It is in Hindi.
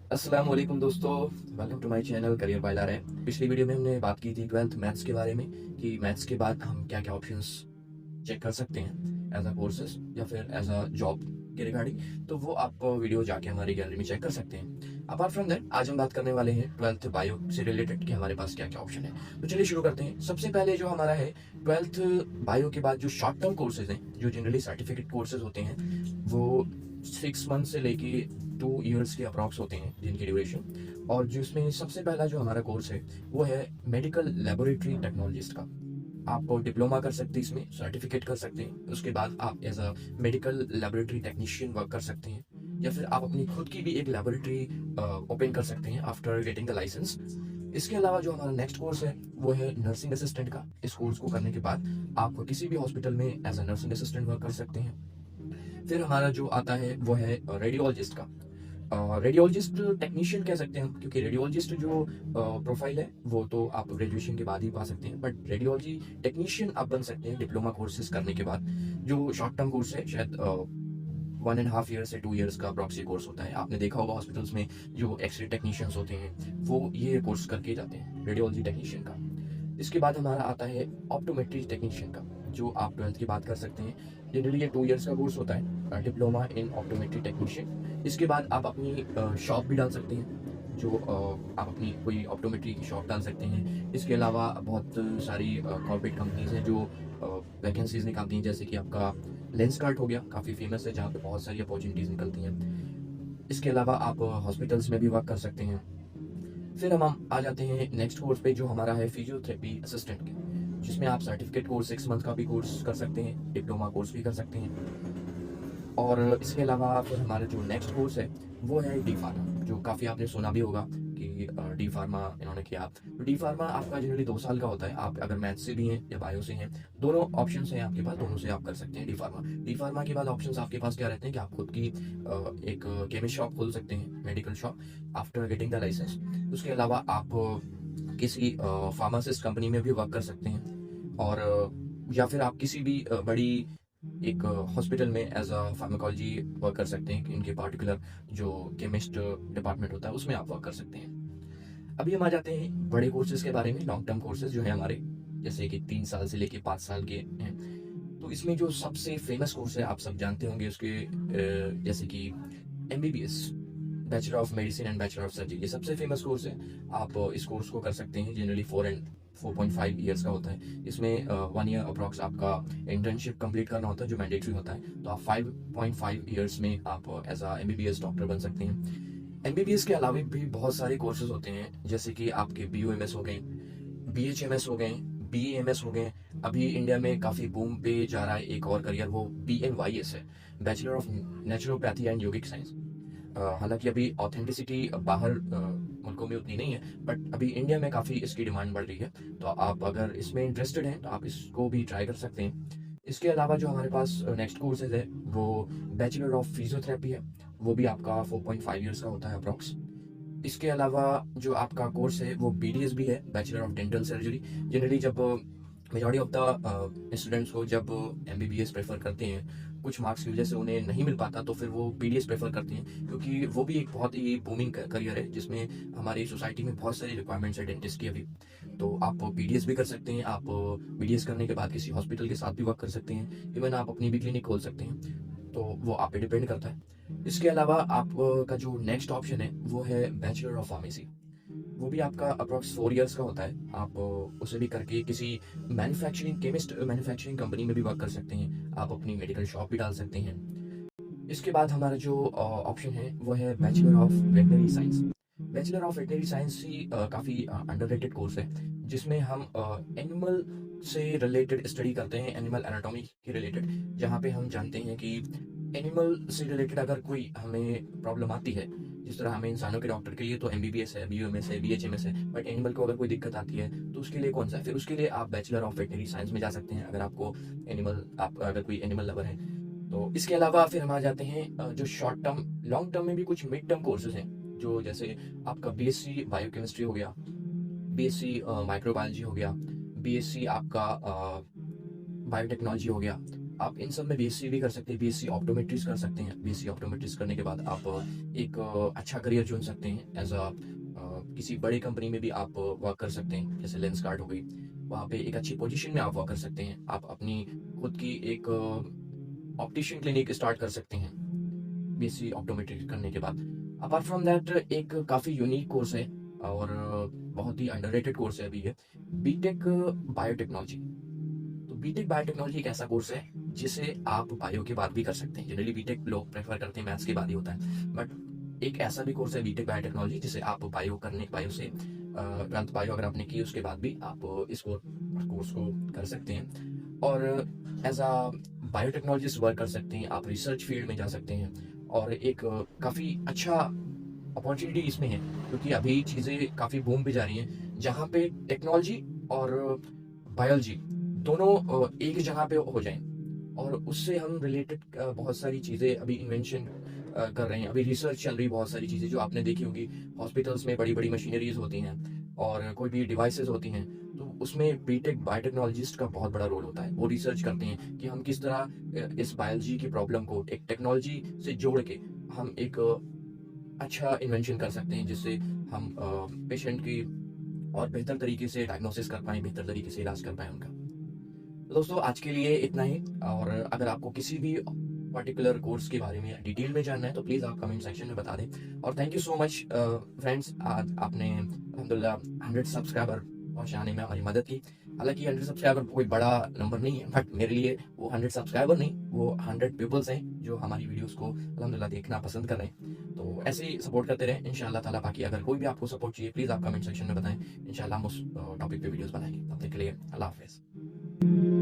अस्सलाम वालेकुम दोस्तों, welcome to my channel career by Lara है। पिछली वीडियो में हमने बात की थी 12th मैथ्स के बारे में कि मैथ्स के बाद हम क्या क्या ऑप्शंस चेक कर सकते हैं एज अ कोर्सेज या फिर एज अ जॉब के रिगार्डिंग। तो वो आप वीडियो जाके हमारी गैलरी में चेक कर सकते हैं। अपार्ट फ्रॉम दैट आज हम बात करने वाले हैं 12th बायो से रिलेटेड कि हमारे पास क्या क्या ऑप्शन है। तो चलिए शुरू करते हैं। सबसे पहले जो हमारा है 12th बायो के बाद जो शॉर्ट टर्म कोर्सेज हैं, जो जनरली सर्टिफिकेट कोर्सेज होते हैं, वो 6 मंथ से लेके 2 ईयर्स के अप्रॉक्स होते हैं जिनकी ड्यूरेशन। और जिसमें सबसे पहला जो हमारा कोर्स है वो है मेडिकल लेबोरेटरी टेक्नोलॉजिस्ट का। आप डिप्लोमा कर सकते हैं, इसमें सर्टिफिकेट कर सकते हैं। उसके बाद आप as a medical laboratory technician work कर सकते हैं, या फिर आप अपनी खुद की भी एक लेबोरेटरी ओपन कर सकते हैं आफ्टर गेटिंग द लाइसेंस। इसके अलावा जो हमारा नेक्स्ट कोर्स है वो है नर्सिंग असिस्टेंट का। इस कोर्स को करने के बाद आप किसी भी हॉस्पिटल में as a nursing assistant work कर सकते हैं। फिर हमारा जो आता है वो है रेडियोलॉजिस्ट का। रेडियोलॉजिस्ट टेक्नीशियन कह सकते हैं हम, क्योंकि रेडियोलॉजिस्ट जो प्रोफाइल है वो तो आप ग्रेजुएशन के बाद ही पा सकते हैं, बट रेडियोलॉजी टेक्नीशियन आप बन सकते हैं डिप्लोमा कोर्सेज करने के बाद। जो शॉर्ट टर्म कोर्स है, शायद 1.5 ईयर से 2 ईयर्स का प्रॉक्सी कोर्स होता है। आपने देखा होगा हॉस्पिटल्स में जो एक्सरे टेक्नीशियंस होते हैं वो ये कोर्स करके जाते हैं रेडियोलॉजी टेक्नीशियन का। इसके बाद हमारा आता है ऑप्टोमेट्री टेक्नीशियन का, जो आप 12th की बात कर सकते हैं। जनरली ये 2 ईयर्स का कोर्स होता है, डिप्लोमा इन ऑप्टोमेट्री टेक्नीशियन। इसके बाद आप अपनी शॉप भी डाल सकते हैं, जो आप अपनी कोई ऑप्टोमेट्री की शॉप डाल सकते हैं। इसके अलावा बहुत सारी कॉर्पोरेट कंपनीज हैं जो वैकेंसीज निकालती हैं, जैसे कि आपका लेंस कार्ट हो गया, काफ़ी फेमस है, जहाँ पे बहुत सारी अपॉर्चुनिटीज़ निकलती हैं। इसके अलावा आप हॉस्पिटल्स में भी वर्क कर सकते हैं। फिर हम आ जाते हैं नेक्स्ट कोर्स पे, जो हमारा है फिजियोथेरेपी असिस्टेंट के, जिसमें आप सर्टिफिकेट कोर्स 6 मंथ का भी कोर्स कर सकते हैं, डिप्लोमा कोर्स भी कर सकते हैं। और इसके अलावा फिर हमारा जो नेक्स्ट कोर्स है वो है डी फार्मा, जो काफ़ी आपने सुना भी होगा कि डी फार्मा इन्होंने किया। तो डी फार्मा आपका जनरली 2 साल का होता है। आप अगर मैथ से भी हैं या बायो से हैं, दोनों ऑप्शन हैं आपके पास, दोनों से आप कर सकते हैं डी फार्मा। डी फार्मा के बाद ऑप्शन आपके पास क्या रहते हैं कि आप खुद की एक केमिस्ट शॉप खोल सकते हैं, medical shop, after getting the licence. उसके अलावा आप किसी फार्मासिस्ट कंपनी में भी वर्क कर सकते हैं, और या फिर आप किसी भी बड़ी एक हॉस्पिटल में एज अ फार्माकोलॉजी वर्क कर सकते हैं। इनके पार्टिकुलर जो केमिस्ट डिपार्टमेंट होता है उसमें आप वर्क कर सकते हैं। अभी हम आ जाते हैं बड़े कोर्सेज के बारे में, लॉन्ग टर्म कोर्सेज जो है हमारे, जैसे कि 3 साल से लेके 5 साल के हैं। तो इसमें जो सबसे फेमस कोर्स है आप सब जानते होंगे उसके, जैसे कि MBBS, bachelor of medicine and bachelor of surgery, ये सबसे फेमस कोर्स है। आप इस कोर्स को कर सकते हैं। जनरली 4.5 ईयर्स का होता है। इसमें 1 ईयर अप्रॉक्स आपका इंटर्नशिप कंप्लीट करना होता है, जो मैंडेटरी होता है। तो आप 5.5 ईयर्स में आप एज अ MBBS डॉक्टर बन सकते हैं। MBBS के अलावा भी बहुत सारे कोर्सेज होते हैं, जैसे कि आपके BOMS हो गए, BHMS हो गए, BAMS हो गए। अभी इंडिया में काफ़ी बूम पे जा रहा है एक और करियर, वो BNYS है, bachelor of naturopathy and yogic science. हालांकि अभी ऑथेंटिसिटी बाहर मुल्कों में उतनी नहीं है, बट अभी इंडिया में काफ़ी इसकी डिमांड बढ़ रही है। तो आप अगर इसमें इंटरेस्टेड हैं तो आप इसको भी ट्राई कर सकते हैं। इसके अलावा जो हमारे पास नेक्स्ट कोर्सेज है वो बैचलर ऑफ फिजियोथेरेपी है। वो भी आपका 4.5 ईयर्स का होता है अप्रॉक्स। इसके अलावा जो आपका कोर्स है वो BDS भी है, bachelor of dental surgery. Generally जब मेजॉरिटी ऑफ द स्टूडेंट्स को जब MBBS प्रेफर करते हैं, कुछ मार्क्स की वजह से उन्हें नहीं मिल पाता, तो फिर वो BDS प्रेफर करते हैं, क्योंकि वो भी एक बहुत ही बूमिंग करियर है, जिसमें हमारी सोसाइटी में बहुत सारी रिक्वायरमेंट्स है डेंटिस्ट की अभी। तो आप BDS भी कर सकते हैं। आप BDS करने के बाद किसी हॉस्पिटल के साथ भी वर्क कर सकते हैं, इवन आप अपनी भी क्लिनिक खोल सकते हैं। तो वो आप पे डिपेंड करता है। इसके अलावा आपका जो नेक्स्ट ऑप्शन है वो है बैचलर ऑफ फार्मेसी। वो भी आपका अप्रॉक्स 4 ईयर्स का होता है। आप उसे भी करके किसी केमिस्ट मैन्युफैक्चरिंग कंपनी में भी वर्क कर सकते हैं। आप अपनी मेडिकल शॉप भी डाल सकते हैं। इसके बाद हमारा जो ऑप्शन है वो है bachelor of veterinary science. Bachelor of veterinary science ही काफ़ी अंडररेटेड कोर्स है, जिसमें हम एनिमल से रिलेटेड स्टडी करते हैं, एनिमल एनाटॉमी के रिलेटेड, जहाँ पे हम जानते हैं कि एनिमल से रिलेटेड अगर कोई हमें प्रॉब्लम आती है, जिस तरह हमें इंसानों के डॉक्टर के लिए तो MBBS है, BOMS है, BHMS है, बट एनिमल को अगर कोई दिक्कत आती है तो उसके लिए कौन सा है? फिर उसके लिए आप बैचलर ऑफ वेटनरी साइंस में जा सकते हैं, अगर आपको आप अगर कोई एनिमल लवर है। तो इसके अलावा फिर हम आ जाते हैं जो शॉर्ट टर्म, लॉन्ग टर्म में भी कुछ मिड टर्म कोर्सेज हैं, जो जैसे आपका BSc बायोकेमिस्ट्री हो गया, BSc माइक्रोबायोलॉजी हो गया, BSc आपका बायोटेक्नोलॉजी हो गया, आप इन सब में बीएससी भी कर सकते हैं, बीएससी ऑप्टोमेट्रिस्ट कर सकते हैं। बीएससी ऑप्टोमेट्रिस्ट करने के बाद आप एक अच्छा करियर चुन सकते हैं। एज अ किसी बड़ी कंपनी में भी आप वर्क कर सकते हैं, जैसे लेंसकार्ट हो गई, वहाँ पे एक अच्छी पोजीशन में आप वर्क कर सकते हैं। आप अपनी खुद की एक ऑप्टिशियन क्लिनिक स्टार्ट कर सकते हैं बीएससी ऑप्टोमेट्रिक करने के बाद। अपार्ट फ्रॉम दैट एक काफ़ी यूनिक कोर्स है और बहुत ही अंडररेटेड कोर्स है अभी ये, बीटेक बायोटेक्नोलॉजी। तो बीटेक बायोटेक्नोलॉजी एक ऐसा कोर्स है जिसे आप बायो के बाद भी कर सकते हैं। जनरली बीटेक लोग प्रेफर करते हैं मैथ्स के बाद ही होता है, बट एक ऐसा भी कोर्स है बीटेक बायोटेक्नोलॉजी जिसे आप बायो से 12th बायो अगर आपने की उसके बाद भी आप इस कोर्स को कर सकते हैं और एज अ बायोटेक्नोलॉजिस्ट वर्क कर सकते हैं। आप रिसर्च फील्ड में जा सकते हैं और एक काफ़ी अच्छा अपॉर्चुनिटी इसमें है, क्योंकि अभी चीज़ें काफ़ी बूम पे जा रही हैं, जहाँ पे टेक्नोलॉजी और बायोलॉजी दोनों एक जगह पे हो जाएं और उससे हम रिलेटेड बहुत सारी चीज़ें अभी इन्वेंशन कर रहे हैं। अभी रिसर्च चल रही है, बहुत सारी चीज़ें जो आपने देखी होंगी, हॉस्पिटल्स में बड़ी बड़ी मशीनरीज होती हैं और कोई भी डिवाइसेस होती हैं, तो उसमें बीटेक बायोटेक्नोलॉजिस्ट का बहुत बड़ा रोल होता है। वो रिसर्च करते हैं कि हम किस तरह इस बायोलॉजी की प्रॉब्लम को एक टेक्नोलॉजी से जोड़ के हम एक अच्छा इन्वेंशन कर सकते हैं, जिससे हम पेशेंट की और बेहतर तरीके से डायग्नोसिस कर पाएँ, बेहतर तरीके से इलाज कर पाएँ उनका। तो दोस्तों आज के लिए इतना ही, और अगर आपको किसी भी पर्टिकुलर कोर्स के बारे में डिटेल में जानना है तो प्लीज़ आप कमेंट सेक्शन में बता दें। और thank you so much friends, आज आपने अल्हम्दुलिल्लाह 100 सब्सक्राइबर पहुंचाने में हमारी मदद की। हालांकि 100 सब्सक्राइबर कोई बड़ा नंबर नहीं है, बट मेरे लिए वो 100 सब्सक्राइबर नहीं, वो 100 पीपल्स हैं जो हमारी वीडियोस को अल्हम्दुलिल्लाह देखना पसंद कर रहे हैं। तो ऐसे ही सपोर्ट करते रहें इंशाअल्लाह ताला। बाकी अगर कोई भी आपको सपोर्ट चाहिए प्लीज़ आप कमेंट सेक्शन में बताएं, इंशाअल्लाह हम उस टॉपिक पे वीडियोस बनाएंगे। तब तक के लिए अल्लाह हाफिज़।